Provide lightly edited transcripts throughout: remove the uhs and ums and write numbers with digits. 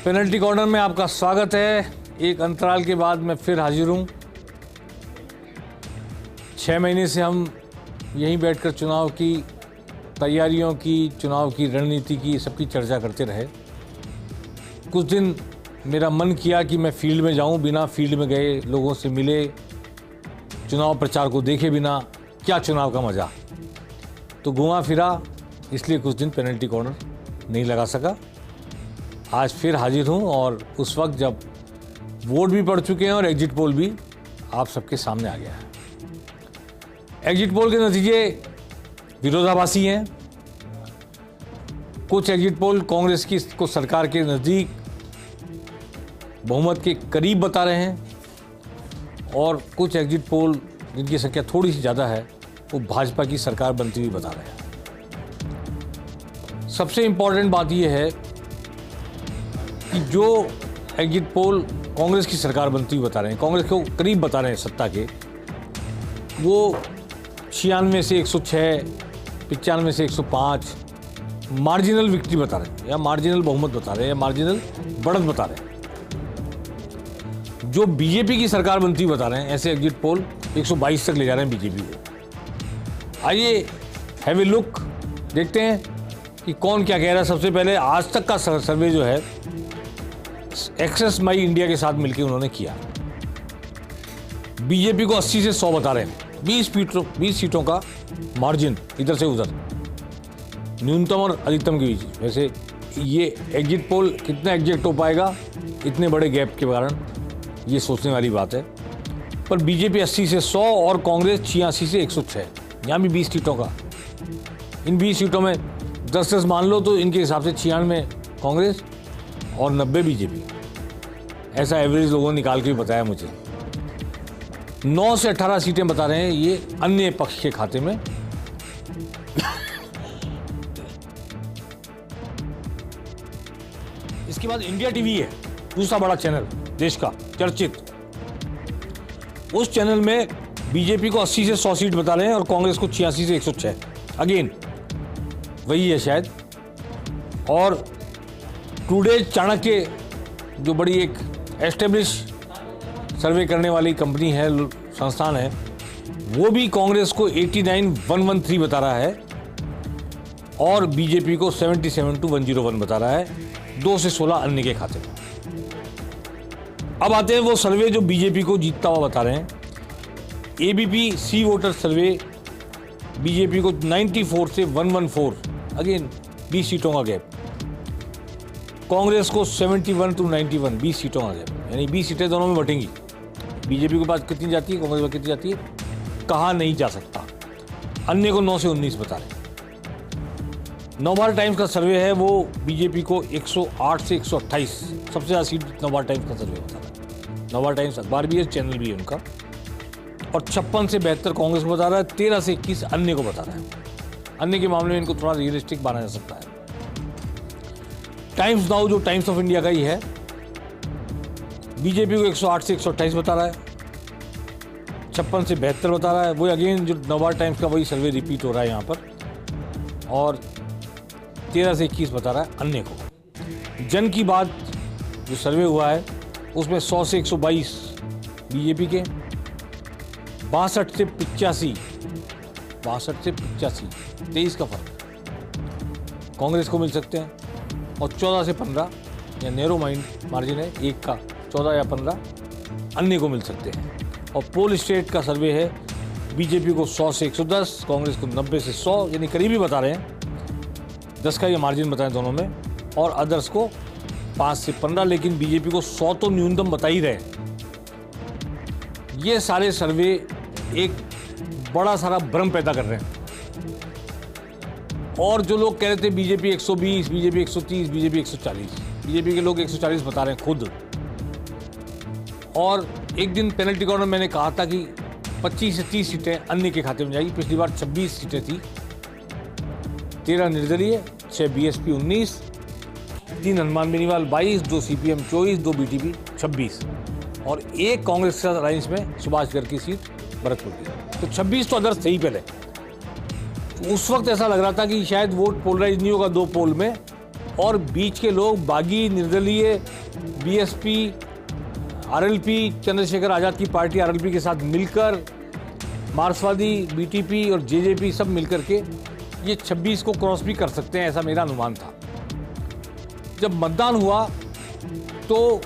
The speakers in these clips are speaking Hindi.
पेनल्टी कॉर्नर में आपका स्वागत है। एक अंतराल के बाद मैं फिर हाजिर हूँ। 6 महीने से हम यहीं बैठकर चुनाव की तैयारियों की, चुनाव की रणनीति की, सबकी चर्चा करते रहे। कुछ दिन मेरा मन किया कि मैं फील्ड में जाऊं, बिना फील्ड में गए लोगों से मिले, चुनाव प्रचार को देखे बिना क्या चुनाव का मज़ा। तो घुमा फिरा, इसलिए कुछ दिन पेनल्टी कॉर्नर नहीं लगा सका। आज फिर हाजिर हूं और उस वक्त जब वोट भी पड़ चुके हैं और एग्जिट पोल भी आप सबके सामने आ गया है। एग्जिट पोल के नतीजे विरोधाभासी हैं। कुछ एग्जिट पोल कांग्रेस की को सरकार के नज़दीक बहुमत के करीब बता रहे हैं और कुछ एग्जिट पोल जिनकी संख्या थोड़ी सी ज़्यादा है वो भाजपा की सरकार बनती हुई बता रहे हैं। सबसे इम्पॉर्टेंट बात यह है कि जो एग्जिट पोल कांग्रेस की सरकार बनती हुई बता रहे हैं, कांग्रेस को करीब बता रहे हैं सत्ता के, वो 96 से 106, 95 से 105 मार्जिनल विक्ट्री बता रहे हैं, या मार्जिनल बहुमत बता रहे हैं, या मार्जिनल बढ़त बता रहे हैं। जो बीजेपी की सरकार बनती हुई बता रहे हैं, ऐसे एग्जिट पोल 122 तक ले जा रहे हैं बीजेपी को। आइए हैव ए लुक, देखते हैं कि कौन क्या कह रहा है। सबसे पहले आज तक का सर्वे जो है एक्सेस माई इंडिया के साथ मिलकर उन्होंने किया। बीजेपी को 80 से 100 बता रहे हैं, 20 सीटों का मार्जिन इधर से उधर, न्यूनतम और अधिकतम के बीच। वैसे ये एग्जिट पोल कितना एग्जैक्ट हो पाएगा इतने बड़े गैप के कारण, ये सोचने वाली बात है। पर बीजेपी 80 से 100 और कांग्रेस 86 से 106, यहाँ भी 20 सीटों का। इन 20 सीटों में 10 मान लो तो इनके हिसाब से 96 कांग्रेस और 90 बीजेपी। ऐसा एवरेज लोगों ने निकाल के भी बताया मुझे। 9 से 18 सीटें बता रहे हैं ये अन्य पक्ष के खाते में। इसके बाद इंडिया टीवी है, दूसरा बड़ा चैनल देश का चर्चित। उस चैनल में बीजेपी को 80 से 100 सीट बता रहे हैं और कांग्रेस को 86 से 106। अगेन वही है शायद। और टुडे चाणक्य, जो बड़ी एक एस्टेब्लिश सर्वे करने वाली कंपनी है, संस्थान है, वो भी कांग्रेस को 89,113 बता रहा है और बीजेपी को 77,101 बता रहा है, 2 से 16 अन्य के खाते में। अब आते हैं वो सर्वे जो बीजेपी को जीतता हुआ बता रहे हैं। एबीपी सी वोटर सर्वे बीजेपी को 94 से 114, अगेन 20 सीटों का गैप। कांग्रेस को 71 to 91, 20 सीटों का गैप, यानी 20 सीटें दोनों में बटेंगी। बीजेपी के पास कितनी जाती है, कांग्रेस में कितनी जाती है, कहा नहीं जा सकता। अन्य को 9 से 19 बता रहे हैं। नवभारत टाइम्स का सर्वे है, वो बीजेपी को 108 से 128, सबसे ज़्यादा सीट नवभारत टाइम्स का सर्वे बता रहा है। नवभारत टाइम्स अखबार भी है, चैनल भी है उनका। और 56 से 72 कांग्रेस को बता रहा है, 13 से 21 अन्य को बता रहा है। अन्य के मामले में इनको थोड़ा रियलिस्टिक माना जा सकता है। टाइम्स नाउ, जो टाइम्स ऑफ इंडिया का ही है, बीजेपी को 108 से 128 बता रहा है, 56 से 72 बता रहा है। वो अगेन जो नवभारत टाइम्स का वही सर्वे रिपीट हो रहा है यहाँ पर। और 13 से 21 बता रहा है अन्य को। जन की बात जो सर्वे हुआ है उसमें 100 से 122 बीजेपी के, 62 से 85, 23 का फर्क कांग्रेस को मिल सकते हैं। और 14 से 15, या नैरो मार्जिन है, एक का 14 या 15 अन्य को मिल सकते हैं। और पोल स्टेट का सर्वे है, बीजेपी को 100 से 110, कांग्रेस को 90 से 100, यानी करीबी बता रहे हैं। 10 का ये मार्जिन बताएं दोनों में, और अदर्स को 5 से 15, लेकिन बीजेपी को 100 तो न्यूनतम बता ही रहे। ये सारे सर्वे एक बड़ा सारा भ्रम पैदा कर रहे हैं। और जो लोग कह रहे थे बीजेपी 120, बीजेपी 130, बीजेपी 140, बीजेपी के लोग 140 बता रहे हैं खुद। और एक दिन पेनल्टी कॉर्नर मैंने कहा था कि 25 से 30 सीटें अन्य के खाते में जाएगी। पिछली बार 26 सीटें थी, 13 निर्दलीय, 6 BSP 19, 3 Hanuman Beniwal 22, 2 CPM 24, 2 BTP 26 और 1 कांग्रेस के अलायंस में सुभाष गर्ग की सीट भरतपुर की। तो 26 तो अदर्स थे ही पहले। उस वक्त ऐसा लग रहा था कि शायद वोट पोलराइज नहीं होगा 2 पोल में, और बीच के लोग बागी, निर्दलीय, बीएसपी, आरएलपी, चंद्रशेखर आज़ाद की पार्टी आरएलपी के साथ मिलकर, मार्क्सवादी, बीटीपी और जेजेपी सब मिलकर के ये 26 को क्रॉस भी कर सकते हैं, ऐसा मेरा अनुमान था। जब मतदान हुआ तो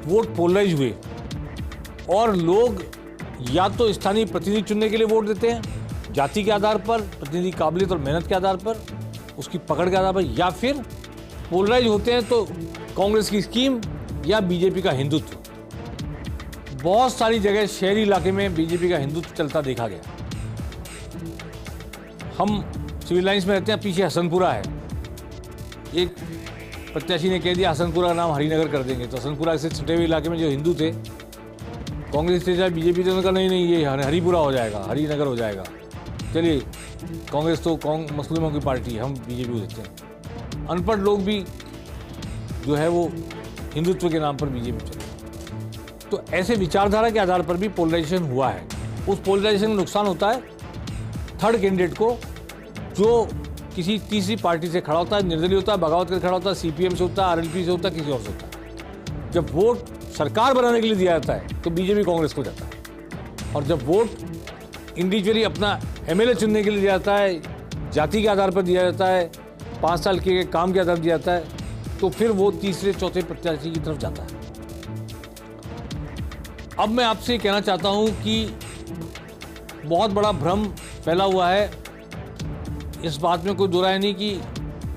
वोट पोलराइज हुए और लोग या तो स्थानीय प्रतिनिधि चुनने के लिए वोट देते हैं जाति के आधार पर, प्रतिनिधि काबिलियत और मेहनत के आधार पर, उसकी पकड़ के आधार पर, या फिर पोलराइज होते हैं तो कांग्रेस की स्कीम या बीजेपी का हिंदुत्व। बहुत सारी जगह शहरी इलाके में बीजेपी का हिंदुत्व चलता देखा गया। हम सिविल लाइंस में रहते हैं, पीछे हसनपुरा है। एक प्रत्याशी ने कह दिया हसनपुरा का नाम हरिनगर कर देंगे, तो हसनपुरा से सटे हुए इलाके में जो हिंदू थे, कांग्रेस थे चाहे बीजेपी थे, उन्होंने कहा नहीं ये हरिपुरा हो जाएगा, हरिनगर हो जाएगा। चलिए, कांग्रेस तो मुस्लिमों की पार्टी है, हम बीजेपी को देते हैं। अनपढ़ लोग भी जो है वो हिंदुत्व के नाम पर बीजेपी चले। तो ऐसे विचारधारा के आधार पर भी पोलराइजेशन हुआ है। उस पोलराइजेशन का नुकसान होता है थर्ड कैंडिडेट को, जो किसी तीसरी पार्टी से खड़ा होता है, निर्दलीय होता है, बगावत करके खड़ा होता है, सीपीएम से होता है, आरएलपी से होता है, किसी और से होता है। जब वोट सरकार बनाने के लिए दिया जाता है तो बीजेपी कांग्रेस को जाता है, और जब वोट इंडिविजुअली अपना एमएलए चुनने के लिए दिया जाता है, जाति के आधार पर दिया जाता है, 5 साल के काम के आधार पर दिया जाता है, तो फिर वो तीसरे चौथे प्रत्याशी की तरफ जाता है। अब मैं आपसे कहना चाहता हूं कि बहुत बड़ा भ्रम फैला हुआ है, इस बात में कोई दो राय नहीं कि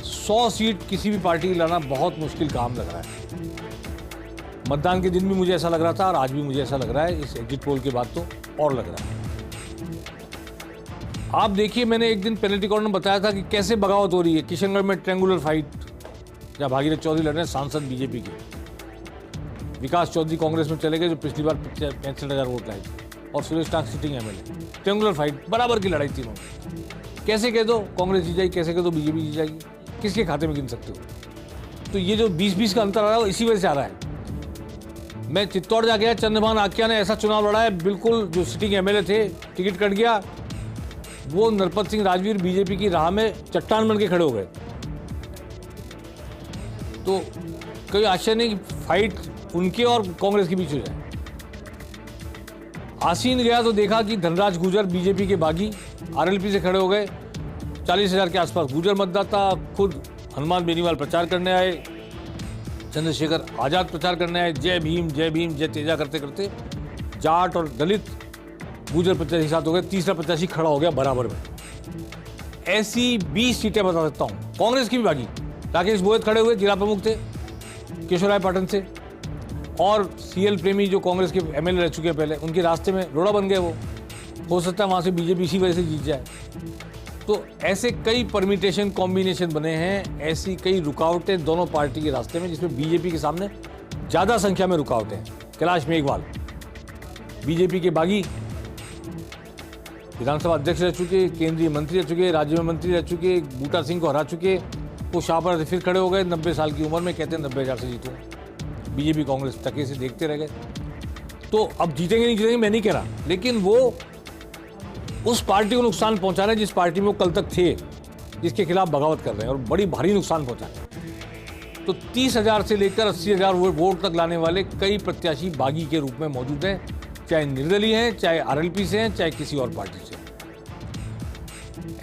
100 सीट किसी भी पार्टी की लाना बहुत मुश्किल काम लग रहा है। मतदान के दिन भी मुझे ऐसा लग रहा था और आज भी मुझे ऐसा लग रहा है, इस एग्जिट पोल के बाद तो और लग रहा है। आप देखिए, मैंने एक दिन पेनल्टी कॉर्नर में बताया था कि कैसे बगावत हो रही है। किशनगढ़ में ट्रेंगुलर फाइट, जहाँ भागीरथ चौधरी लड़ रहे हैं, सांसद बीजेपी के, विकास चौधरी कांग्रेस में चले गए जो पिछली बार 65,000 वोट लाए थे, और सुरेश टाक सिटिंग एमएलए। ट्रेंगुलर फाइट, बराबर की लड़ाई तीनों। कैसे कह दो कांग्रेस जीत जाएगी, कैसे कह दो बीजेपी जीत जाएगी, किसके खाते में गिन सकते हो? तो ये जो 20-20 का अंतर आ रहा है वो इसी वजह से आ रहा है। मैं चित्तौड़ जा गया, चंद्रभान आकिया ने ऐसा चुनाव लड़ा है, बिल्कुल जो सिटिंग एमएलए थे, टिकट कट गया, वो नरपत सिंह राजवीर बीजेपी की राह में चट्टान बन के खड़े हो गए। तो कोई आश्चर्य नहीं कि फाइट उनके और कांग्रेस के बीच हो जाए। आसीन गया तो देखा कि धनराज गुर्जर बीजेपी के बागी आरएलपी से खड़े हो गए, 40,000 के आसपास गुर्जर मतदाता खुद हनुमान बेनीवाल प्रचार करने आए, चंद्रशेखर आज़ाद प्रचार करने आए, जय भीम जय तेजा करते करते जाट और दलित गुर्जर प्रत्याशी साथ हो गए, तीसरा प्रत्याशी खड़ा हो गया बराबर में। ऐसी 20 सीटें बता सकता हूँ। कांग्रेस की भी बागी, राकेश बोयत खड़े हुए, जिला प्रमुख थे केशवराय पाटन से, और सीएल प्रेमी जो कांग्रेस के एमएलए रह चुके हैं पहले, उनके रास्ते में रोड़ा बन गए। वो हो सकता है वहाँ से बीजेपी इसी वजह से जीत जाए। तो ऐसे कई परमिटेशन कॉम्बिनेशन बने हैं, ऐसी कई रुकावटें दोनों पार्टी के रास्ते में, जिसमें बीजेपी के सामने ज़्यादा संख्या में रुकावटें हैं। कैलाश मेघवाल बीजेपी के बागी, विधानसभा अध्यक्ष रह चुके, केंद्रीय मंत्री रह चुके, राज्य में मंत्री रह चुके, बूटा सिंह को हरा चुके, वो शाहपुरा से फिर खड़े हो गए 90 साल की उम्र में, कहते हैं 90,000 से जीतूँ। बीजेपी कांग्रेस टके से देखते रह गए। तो अब जीतेंगे नहीं जीतेंगे मैं नहीं कह रहा, लेकिन वो उस पार्टी को नुकसान पहुंचा रहे हैं जिस पार्टी में वो कल तक थे, जिसके खिलाफ बगावत कर रहे हैं, और बड़ी भारी नुकसान पहुंचा रहे हैं। तो 30,000 से लेकर 80,000 वोट तक लाने वाले कई प्रत्याशी बागी के रूप में मौजूद हैं, चाहे निर्दलीय हैं, चाहे आरएलपी से हैं, चाहे किसी और पार्टी से।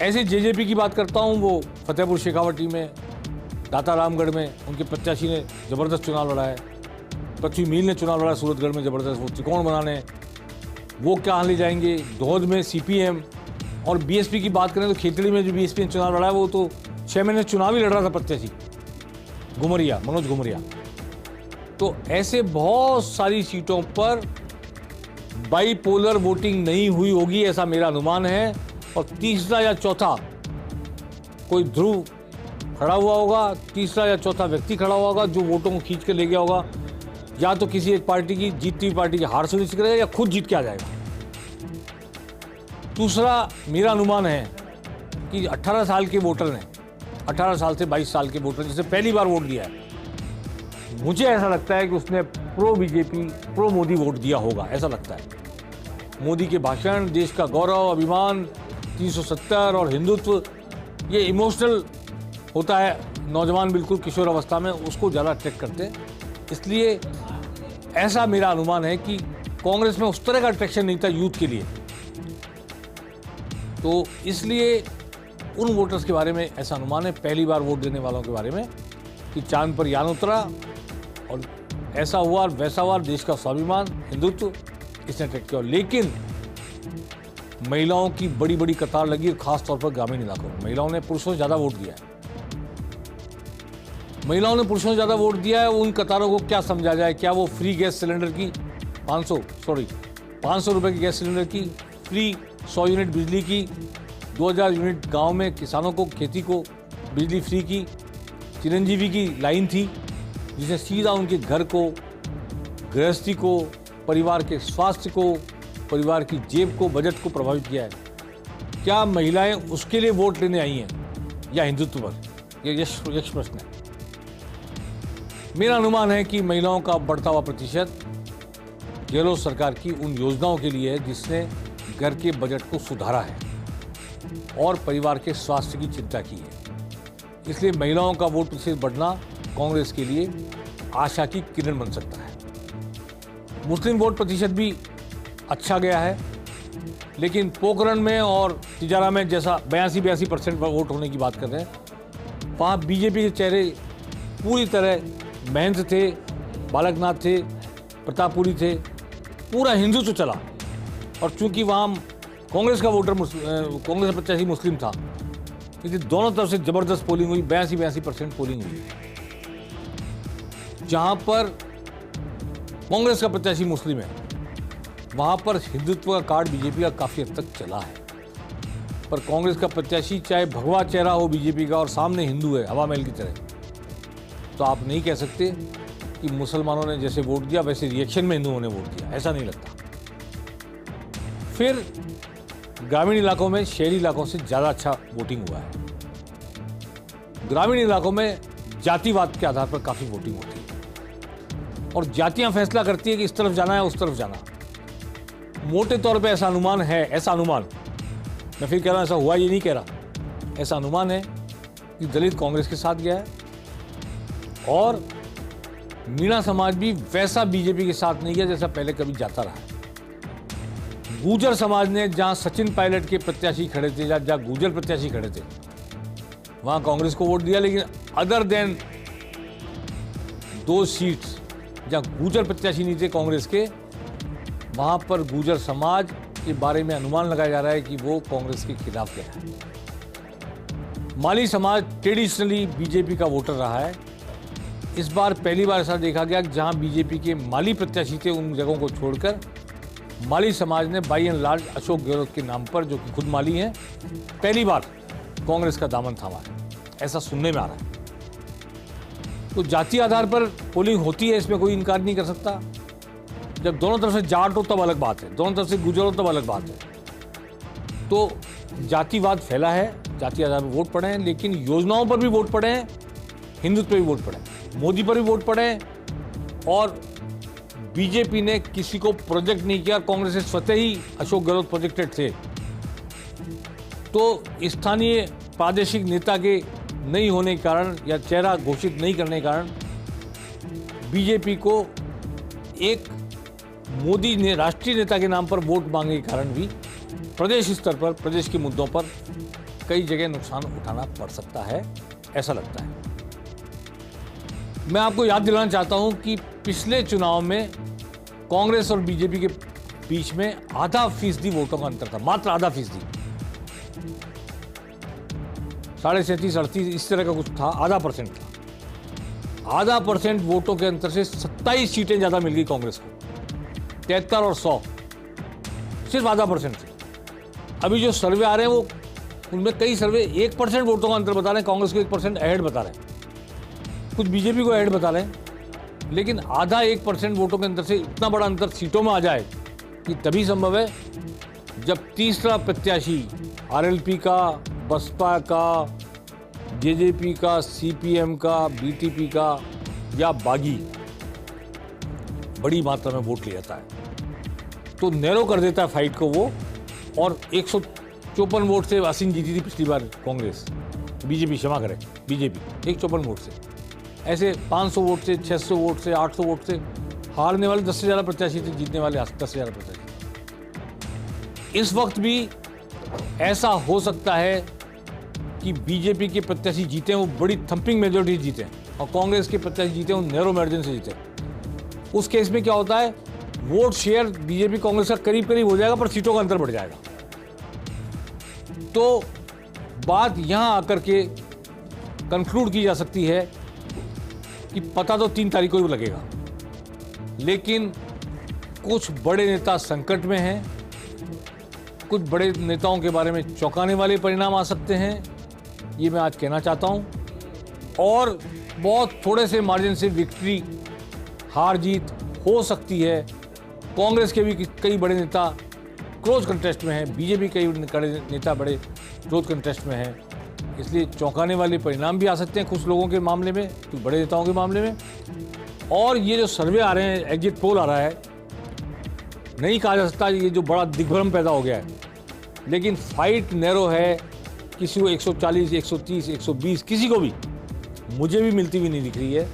ऐसे जेजेपी की बात करता हूं, वो फतेहपुर शेखावटी में, दाता रामगढ़ में उनके प्रत्याशी ने जबरदस्त चुनाव लड़ा है, पृथ्वी मील ने चुनाव लड़ा सूरतगढ़ में जबरदस्त, वो त्रिकोण बनाने, वो कहाँ ले जाएंगे। दोहद में सीपीएम, और बीएसपी की बात करें तो खेतड़ी में जो बीएसपी ने चुनाव लड़ा है, वो तो 6 महीने चुनाव ही लड़ रहा था प्रत्याशी, घुमरिया, मनोज घुमरिया। तो ऐसे बहुत सारी सीटों पर बाईपोलर वोटिंग नहीं हुई होगी, ऐसा मेरा अनुमान है। और तीसरा या चौथा कोई ध्रुव खड़ा हुआ होगा, तीसरा या चौथा व्यक्ति खड़ा हुआ होगा जो वोटों को खींच के ले गया होगा, या तो किसी एक पार्टी की जीतती हुई पार्टी की हार सुनिश्चित करेगा, या खुद जीत के आ जाएगा। दूसरा मेरा अनुमान है कि 18 साल के वोटर ने, 18 साल से 22 साल के वोटर जिसने पहली बार वोट दिया है, मुझे ऐसा लगता है कि उसने pro BJP, pro Modi vote दिया होगा, ऐसा लगता है। मोदी के भाषण, देश का गौरव, अभिमान, 370 और हिंदुत्व, ये इमोशनल होता है नौजवान बिल्कुल किशोर अवस्था में, उसको ज़्यादा अट्रैक्ट करते हैं। इसलिए ऐसा मेरा अनुमान है कि कांग्रेस में उस तरह का अट्रैक्शन नहीं था यूथ के लिए। तो इसलिए उन वोटर्स के बारे में ऐसा अनुमान है, पहली बार वोट देने वालों के बारे में, कि चांद पर यान उतरा और ऐसा हुआ और वैसा हुआ, देश का स्वाभिमान, हिंदुत्व, इसने अट्रैक्ट किया। लेकिन महिलाओं की बड़ी बड़ी कतार लगी, और खासतौर पर ग्रामीण इलाकों में महिलाओं ने पुरुषों से ज़्यादा वोट दिया है। महिलाओं ने पुरुषों से ज़्यादा वोट दिया है। उन कतारों को क्या समझा जाए? क्या वो फ्री गैस सिलेंडर की 500 रुपए की गैस सिलेंडर की, फ्री 100 यूनिट बिजली की, 2000 यूनिट गांव में किसानों को, खेती को बिजली फ्री की, चिरंजीवी की लाइन थी जिसने सीधा उनके घर को, गृहस्थी को, परिवार के स्वास्थ्य को, परिवार की जेब को, बजट को प्रभावित किया है। क्या महिलाएं उसके लिए वोट लेने आई हैं या हिंदुत्व पर? यह यक्ष प्रश्न है। मेरा अनुमान है कि महिलाओं का बढ़ता हुआ प्रतिशत गहलोत सरकार की उन योजनाओं के लिए है जिसने घर के बजट को सुधारा है और परिवार के स्वास्थ्य की चिंता की है। इसलिए महिलाओं का वोट प्रतिशत बढ़ना कांग्रेस के लिए आशा की किरण बन सकता है। मुस्लिम वोट प्रतिशत भी अच्छा गया है, लेकिन पोखरण में और तिजारा में जैसा 82% वोट होने की बात कर रहे हैं, वहाँ बीजेपी के चेहरे पूरी तरह महंत थे, बालकनाथ थे, प्रतापपुरी थे, पूरा हिंदुत्व चला। और चूंकि वहाँ कांग्रेस का वोटर, कांग्रेस का प्रत्याशी मुस्लिम था, इसलिए दोनों तरफ से जबरदस्त पोलिंग हुई, 82% पोलिंग हुई। जहाँ पर कांग्रेस का प्रत्याशी मुस्लिम है, वहाँ पर हिंदुत्व का कार्ड बीजेपी का काफ़ी हद तक चला है। पर कांग्रेस का प्रत्याशी चाहे भगवा चेहरा हो बीजेपी का और सामने हिंदू है हवा महल की तरह, तो आप नहीं कह सकते कि मुसलमानों ने जैसे वोट दिया वैसे रिएक्शन में हिंदुओं ने वोट दिया, ऐसा नहीं लगता। फिर ग्रामीण इलाकों में शहरी इलाकों से ज़्यादा अच्छा वोटिंग हुआ है। ग्रामीण इलाकों में जातिवाद के आधार पर काफ़ी वोटिंग होती है और जातियां फैसला करती है कि इस तरफ जाना है, उस तरफ जाना। मोटे तौर पे ऐसा अनुमान है, ऐसा अनुमान, मैं फिर कह रहा हूँ ऐसा हुआ ये नहीं कह रहा, ऐसा अनुमान है कि दलित कांग्रेस के साथ गया है और मीणा समाज भी वैसा बीजेपी के साथ नहीं गया जैसा पहले कभी जाता रहा है। गुर्जर समाज ने जहां सचिन पायलट के प्रत्याशी खड़े थे, जहां गुर्जर प्रत्याशी खड़े थे, वहां कांग्रेस को वोट दिया। लेकिन अदर देन 2 सीट्स जहां गुर्जर प्रत्याशी नहीं थे कांग्रेस के, वहां पर गुर्जर समाज के बारे में अनुमान लगाया जा रहा है कि वो कांग्रेस के खिलाफ गया है। माली समाज ट्रेडिशनली बीजेपी का वोटर रहा है। इस बार पहली बार ऐसा देखा गया कि जहां बीजेपी के माली प्रत्याशी थे, उन जगहों को छोड़कर माली समाज ने by and large Ashok Gehlot के नाम पर, जो कि खुद माली हैं, पहली बार कांग्रेस का दामन थामा है, ऐसा सुनने में आ रहा है। तो जाति आधार पर पोलिंग होती है, इसमें कोई इनकार नहीं कर सकता। जब दोनों तरफ से जाट हो तब अलग बात है, दोनों तरफ से गुर्जर हो तब अलग बात है। तो जातिवाद फैला है, जाति आधार पर वोट पड़े हैं, लेकिन योजनाओं पर भी वोट पड़े हैं, हिंदुत्व पर भी वोट पड़े हैं, मोदी पर भी वोट पड़े हैं। और बीजेपी ने किसी को प्रोजेक्ट नहीं किया, कांग्रेस से स्वतः ही अशोक गहलोत प्रोजेक्टेड थे। तो स्थानीय प्रादेशिक नेता के नहीं होने के कारण या चेहरा घोषित नहीं करने के कारण बीजेपी को एक मोदी ने राष्ट्रीय नेता के नाम पर वोट मांगने के कारण भी प्रदेश स्तर पर, प्रदेश के मुद्दों पर कई जगह नुकसान उठाना पड़ सकता है, ऐसा लगता है। मैं आपको याद दिलाना चाहता हूं कि पिछले चुनाव में कांग्रेस और बीजेपी के बीच में 0.5% वोटों का अंतर था, मात्र 0.5%, 37.38 इस तरह का कुछ था, 0.5% था। 0.5% वोटों के अंतर से 27 सीटें ज्यादा मिल गई कांग्रेस को, 73 और 100, सिर्फ 0.5% से। अभी जो सर्वे आ रहे हैं वो, उनमें कई सर्वे 1% वोटों का अंतर बता रहे हैं, कांग्रेस को 1% अहेड बता रहे हैं, कुछ बीजेपी को अहेड बता रहे हैं। लेकिन 0.5-1% वोटों के अंतर से इतना बड़ा अंतर सीटों में आ जाए कि तभी संभव है जब तीसरा प्रत्याशी आरएलपी का, बसपा का, जेजेपी का, सीपीएम का, बीटीपी का या बागी बड़ी मात्रा में वोट ले जाता है, तो नैरो कर देता है फाइट को वो। और 154 वोट से असीम जीती थी पिछली बार कांग्रेस, बीजेपी क्षमा करें, बीजेपी 154 वोट से, ऐसे 500 वोट से, 600 वोट से, 800 वोट से हारने वाले 10 से ज़्यादा प्रत्याशी थे, जीतने वाले 10 से ज़्यादा प्रत्याशी। इस वक्त भी ऐसा हो सकता है कि बीजेपी के प्रत्याशी जीते हैं, वो बड़ी थंपिंग मेजोरिटी जीते हैं, और कांग्रेस के प्रत्याशी जीते हैं, वो नैरो मार्जिन से जीते हैं। उस केस में क्या होता है, वोट शेयर बीजेपी कांग्रेस का करीब करीब हो जाएगा, पर सीटों का अंतर बढ़ जाएगा। तो बात यहां आकर के कंक्लूड की जा सकती है कि पता तो 3 तारीख को ही लगेगा, लेकिन कुछ बड़े नेता संकट में हैं, कुछ बड़े नेताओं के बारे में चौंकाने वाले परिणाम आ सकते हैं, ये मैं आज कहना चाहता हूं। और बहुत थोड़े से मार्जिन से विक्ट्री, हार जीत हो सकती है। कांग्रेस के भी कई बड़े नेता क्लोज कंटेस्ट में हैं, बीजेपी के कई नेता बड़े क्लोज कंटेस्ट में हैं, इसलिए चौंकाने वाले परिणाम भी आ सकते हैं कुछ लोगों के मामले में, कुछ बड़े नेताओं के मामले में। और ये जो सर्वे आ रहे हैं, एग्जिट पोल आ रहा है, नहीं कहा जा सकता ये जो बड़ा दिग्भ्रम पैदा हो गया है, लेकिन फाइट नैरो है। किसी को 140, 130, 120, किसी को भी, मुझे भी मिलती हुई नहीं दिख रही है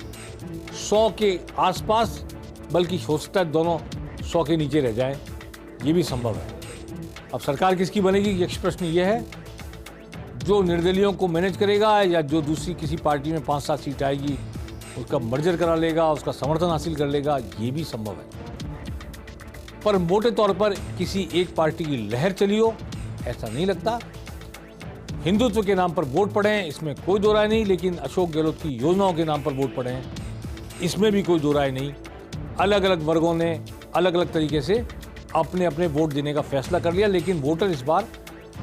100 के आसपास, बल्कि हो सकता है दोनों 100 के नीचे रह जाएं, ये भी संभव है। अब सरकार किसकी बनेगी, ये प्रश्न ये है, जो निर्दलियों को मैनेज करेगा या जो दूसरी किसी पार्टी में 5-7 सीट आएगी उसका मर्जर करा लेगा, उसका समर्थन हासिल कर लेगा, ये भी संभव है। पर मोटे तौर पर किसी एक पार्टी की लहर चली हो, ऐसा नहीं लगता। हिंदुत्व के नाम पर वोट पड़े हैं, इसमें कोई दो राय नहीं, लेकिन अशोक गहलोत की योजनाओं के नाम पर वोट पड़े हैं, इसमें भी कोई दो राय नहीं। अलग अलग वर्गों ने अलग अलग तरीके से अपने अपने वोट देने का फैसला कर लिया, लेकिन वोटर इस बार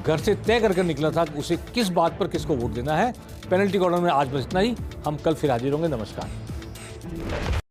घर से तय कर निकला था कि उसे किस बात पर किसको वोट देना है। पेनल्टी कॉर्नर में आज बस इतना ही, हम कल फिर हाजिर होंगे। नमस्कार।